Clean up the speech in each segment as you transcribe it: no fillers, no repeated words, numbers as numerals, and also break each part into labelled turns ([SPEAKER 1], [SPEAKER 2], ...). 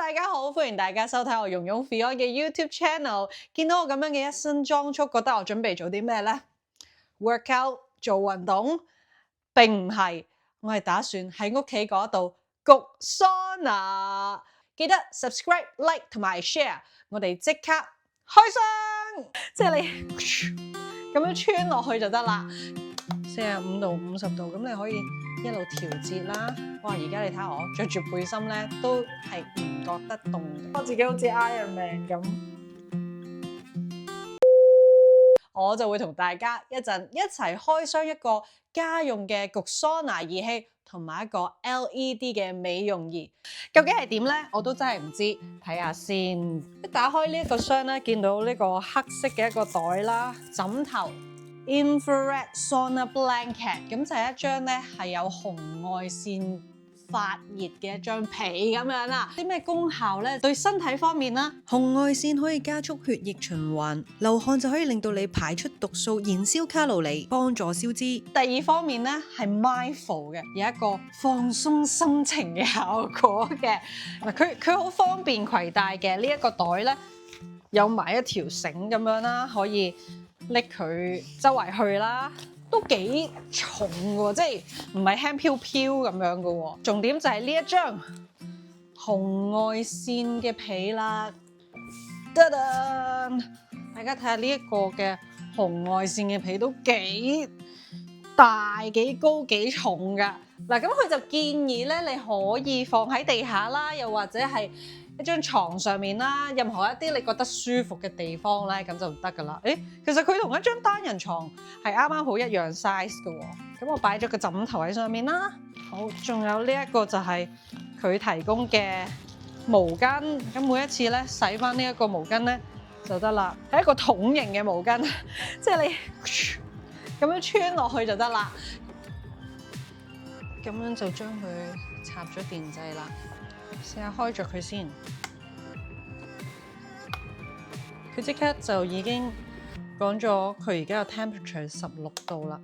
[SPEAKER 1] 大家好，歡迎大家收睇我容容 Fion 嘅 YouTube channel。見到我咁樣嘅一身裝束，覺得我準備做啲咩呢？ Workout 做運動？並唔係，我係打算喺屋企嗰度焗桑拿。記得 subscribe、like 同埋 share， 我哋即刻開箱。即係你咁樣穿落去就得啦。45度、50度，咁你可以一路調節啦。哇！而家你睇下我着住背心咧，都係唔覺得凍。我自己好似 Iron Man 咁，我就會同大家一齊開箱一個家用嘅焗桑拿儀器，同埋一個 LED 嘅美容儀。究竟係點咧？我都真係唔知，睇下先。一打開呢一個箱咧，見到呢個黑色嘅一個袋啦，枕頭。Infrared Sauna Blanket， 咁就係一張咧係有紅外線發熱嘅一張被咁樣啦。啲咩功效咧？對身體方面啦，紅外線可以加速血液循環，流汗就可以令到你排出毒素，燃燒卡路里，幫助消脂。第二方面咧係 mindful 嘅，有一個放鬆心情嘅效果嘅。佢好方便攜帶嘅呢一個袋咧，有埋一條繩咁樣啦，可以拎佢周圍去啦，都幾重喎，即係唔係輕飄飄咁樣嘅喎。重點就係呢一張紅外線嘅被啦，得啦，大家睇下呢一個嘅紅外線嘅被都幾大、幾高、幾重㗎。嗱，咁佢就建議咧，你可以放喺地下啦，又或者係一張床上面啦，任何一啲你覺得舒服嘅地方咧，咁就得噶啦。其實佢同一張單人床係啱啱好一樣 size 嘅喎。咁我擺咗個枕頭喺上面啦。好，仲有呢一個就係佢提供嘅毛巾。咁每一次咧洗翻呢一個毛巾咧就得啦，係一個桶型嘅毛巾，即係你咁樣穿落去就得啦。咁樣就將佢插咗電掣啦。試下開着佢先，佢即刻就已經講咗佢而家嘅 temperature 16度啦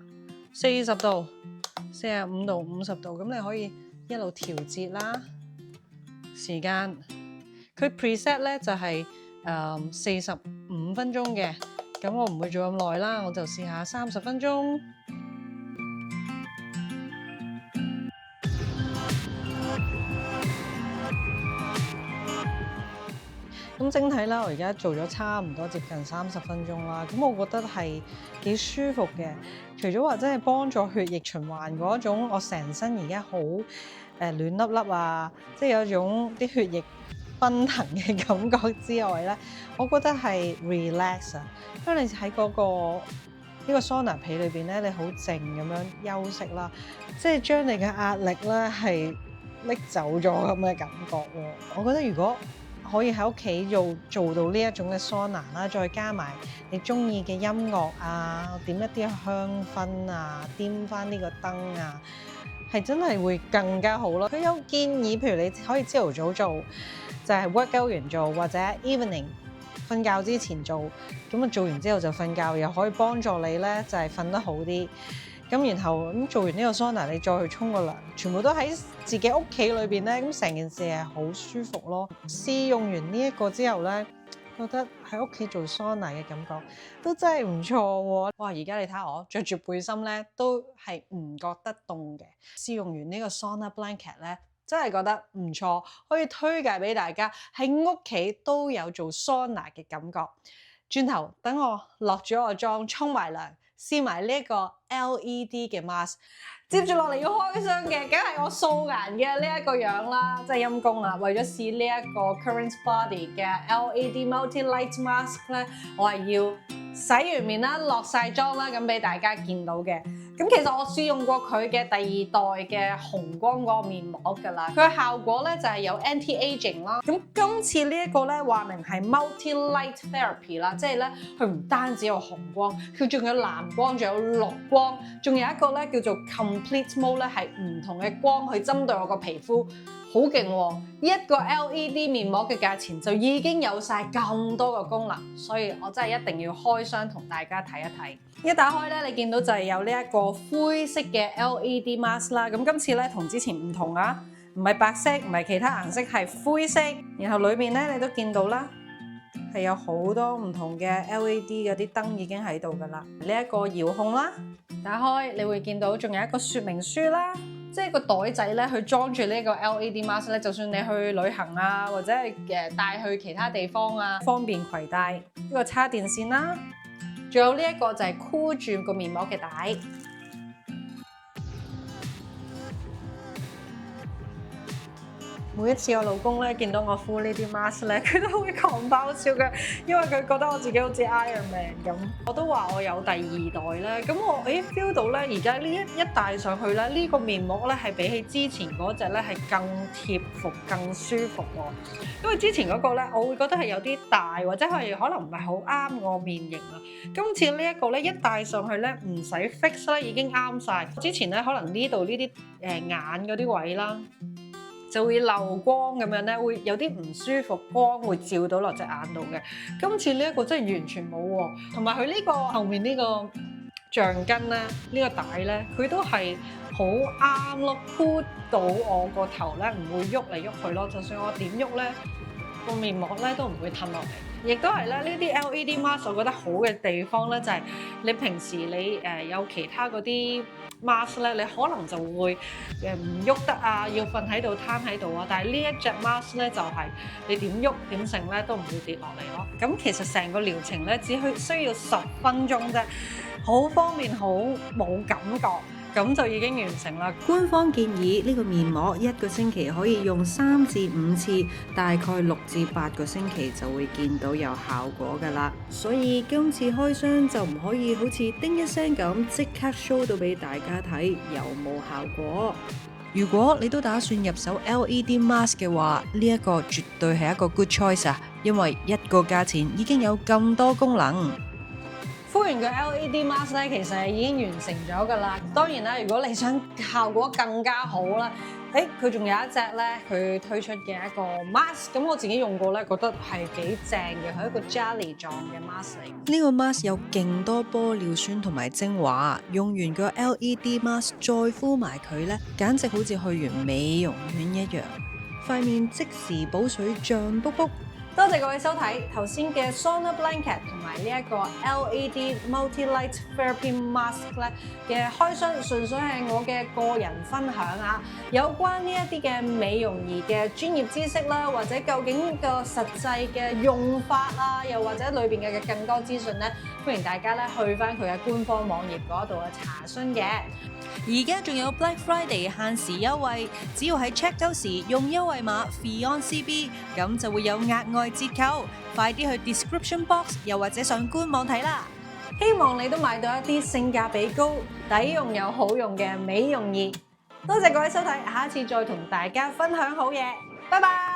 [SPEAKER 1] ，40度、45度、50度，咁你可以一路調節啦。時間佢 preset 咧就係45分鐘嘅，咁我唔會做咁耐啦，我就試下30分鐘。咁整體啦，我而家做咗差唔多接近30分鐘啦，咁我覺得係幾舒服嘅。除咗話真係幫助血液循環嗰種，我成身而家好暖粒粒啊，即係有一種啲血液奔騰嘅感覺之外咧，我覺得係 relax 啊，因為你喺嗰個呢個桑拿被裏邊咧，你好靜咁樣休息啦，即係將你嘅壓力咧係拎走咗咁嘅感覺喎。我覺得如果可以喺屋企做到呢一種嘅桑拿啦，再加埋你中意嘅音樂啊，點一啲香薰啊，掂翻呢個燈啊，係真係會更加好咯。佢有建議，譬如你可以朝頭早做，就係 workout 完做，或者 evening 瞓覺之前做，咁啊做完之後就瞓覺，又可以幫助你咧就係瞓得好啲。咁然後咁做完呢個桑拿，你再去沖個涼，全部都喺自己屋企裏邊咧，咁成件事係好舒服咯。試用完呢一個之後咧，覺得喺屋企做桑拿嘅感覺都真係唔錯喎。哇！而家你睇下我着住背心咧，都係唔覺得凍嘅。試用完呢個 Sauna Blanket 咧，真係覺得唔錯，可以推介俾大家喺屋企都有做桑拿嘅感覺。轉頭等我落咗個妝，沖埋涼，試埋呢一個 LED 嘅 mask， 接住落嚟要開箱嘅，梗係我素顏嘅呢一個樣啦，真係陰公啦！為咗試呢一個 Currents Body 嘅 LED Multi Light Mask 咧，我係要洗完面啦，落晒妝啦，咁俾大家見到嘅。咁其實我試用過佢嘅第二代嘅紅光嗰個面膜㗎啦，佢嘅效果咧就係有 anti-aging 啦。咁今次呢一個咧話明係 multi light therapy 啦，即係咧佢唔單止有紅光，佢仲有藍光，仲有綠光，仲有一個咧叫做 complete mode 咧係唔同嘅光去針對我個皮膚。好勁喎！一個 LED 面膜嘅價錢就已經有晒咁多個功能，所以我真係一定要開箱同大家睇一睇。一打開咧，你見到就係有呢一個灰色嘅 LED mask 啦。咁今次咧同之前唔同啊，唔係白色，唔係其他顏色，係灰色。然後裏面咧，你都見到啦，係有好多唔同嘅 LED 嗰啲燈已經喺度噶啦。呢一個遙控啦，打開你會見到仲有一個說明書啦，即係個袋仔咧，去裝住呢個 LED mask 咧，就算你去旅行啊，或者係帶去其他地方啊，方便攜帶。呢個叉電線啦，仲有呢一個就係箍住個面膜嘅帶。每一次我老公咧見到我敷呢啲 mask 咧，佢都會狂爆笑嘅，因為佢覺得我自己好似 Iron Man 咁。我都話我有第二代咧，咁我feel 到咧，而家呢一戴上去咧，呢個面膜咧係比起之前嗰隻咧係更貼服、更舒服喎。因為之前嗰個咧，我會覺得係有啲大，或者係可能唔係好啱我面型啊。今次呢一個咧，一戴上去咧唔使 fix 啦，已經啱晒。之前咧可能呢度呢啲眼嗰啲位啦，就會漏光咁樣咧，會有啲唔舒服，光會照到落隻眼度嘅。今次呢一個真係完全冇喎，同埋佢呢個後面呢個橡筋咧，呢個帶咧，佢都係好啱咯，箍到我個頭咧，唔會喐嚟喐去咯。就算我點喐咧，個面膜咧都唔會褪落嚟。亦都係咧，呢啲 LED mask 我覺得好嘅地方咧，就係你平時你有其他嗰啲 mask 咧，你可能就會唔喐得啊，要瞓喺度攤喺度啊。但係呢一隻 mask 咧，就係你點喐點成咧都唔會跌落嚟咯。咁其實成個療程咧，只需要10分鐘啫，好方便，好冇感覺。咁就已經完成啦。
[SPEAKER 2] 官方建議呢個面膜1個星期可以用3至5次，大概6至8個星期就會見到有效果㗎啦。所以今次開箱就唔可以好似叮一聲咁即刻 show 到俾大家睇有冇效果。如果你都打算入手 LED mask 嘅話，呢一個絕對係一個 good choice 啊，因為一個價錢已經有咁多功能。
[SPEAKER 1] 敷完個 LED mask 咧，其實係已經完成咗㗎啦。當然啦，如果你想效果更加好啦，佢仲有一隻咧，佢推出嘅一個 mask，咁我自己用過咧，覺得係幾正嘅，係一個 jelly 狀嘅 mask 嚟。
[SPEAKER 2] 呢個 mask 有勁多玻尿酸同埋精華，用完個 LED mask 再敷埋佢咧，簡直好似去完美容院一樣，塊面即時補水脹卜卜。
[SPEAKER 1] 多謝各位收睇頭先嘅 Sauna Blanket 同埋呢一個 LED Multi Light Therapy Mask 咧嘅開箱，純粹係我嘅個人分享啊！有關呢一啲嘅美容儀嘅專業知識啦，或者究竟個實際嘅用法啊，又或者裏邊嘅更多資訊咧，歡迎大家咧去翻佢嘅官方網頁嗰度去查詢嘅。
[SPEAKER 2] 而家仲有 Black Friday 限時優惠，只要喺 check out 時用優惠碼 FIONCB， 咁就會有額外折扣。快啲去 description box 又或者上官網睇啦！
[SPEAKER 1] 希望你都買到一啲性價比高、抵用又好用嘅美容儀。多謝各位收睇，下一次再同大家分享好嘢，拜拜。